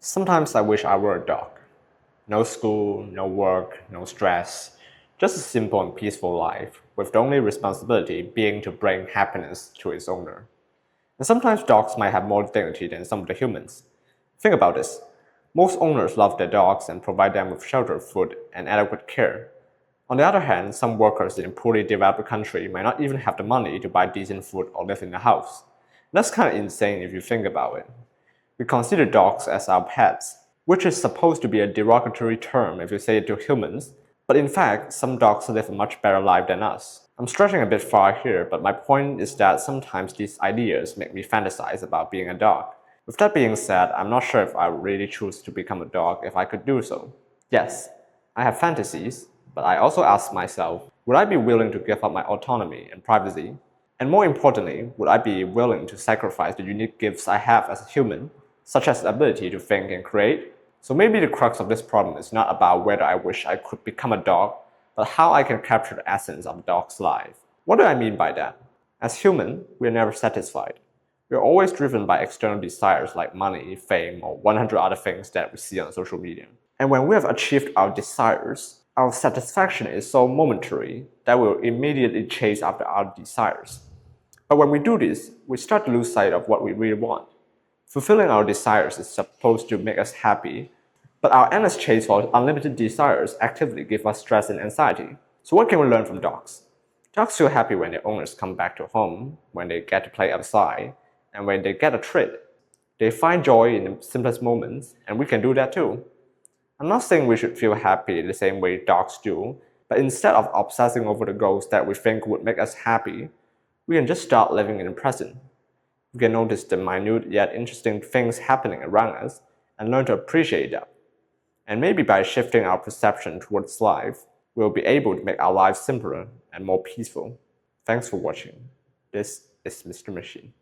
Sometimes I wish I were a dog. No school, no work, no stress. Just a simple and peaceful life, with the only responsibility being to bring happiness to its owner. And sometimes dogs might have more dignity than some of the humans. Think about this. Most owners love their dogs and provide them with shelter, food, and adequate care. On the other hand, some workers in a poorly developed country might not even have the money to buy decent food or live in a house. That's kind of insane if you think about it. We consider dogs as our pets, which is supposed to be a derogatory term if you say it to humans, but in fact, some dogs live a much better life than us. I'm stretching a bit far here, but my point is that sometimes these ideas make me fantasize about being a dog. With that being said, I'm not sure if I would really choose to become a dog if I could do so. Yes, I have fantasies, but I also ask myself, would I be willing to give up my autonomy and privacy? And more importantly, would I be willing to sacrifice the unique gifts I have as a human, such as the ability to think and create? So maybe the crux of this problem is not about whether I wish I could become a dog, but how I can capture the essence of a dog's life. What do I mean by that? As humans, we are never satisfied. We are always driven by external desires like money, fame, or 100 other things that we see on social media. And when we have achieved our desires, our satisfaction is so momentary that we'll immediately chase after our desires. But when we do this, we start to lose sight of what we really want. Fulfilling our desires is supposed to make us happy, but our endless chase for unlimited desires actively give us stress and anxiety. So what can we learn from dogs? Dogs feel happy when their owners come back to home, when they get to play outside, and when they get a treat. They find joy in the simplest moments, and we can do that too. I'm not saying we should feel happy the same way dogs do, but instead of obsessing over the goals that we think would make us happy, we can just start living in the present. We can notice the minute yet interesting things happening around us and learn to appreciate them. And maybe by shifting our perception towards life, we'll be able to make our lives simpler and more peaceful. Thanks for watching. This is Mr. Machine.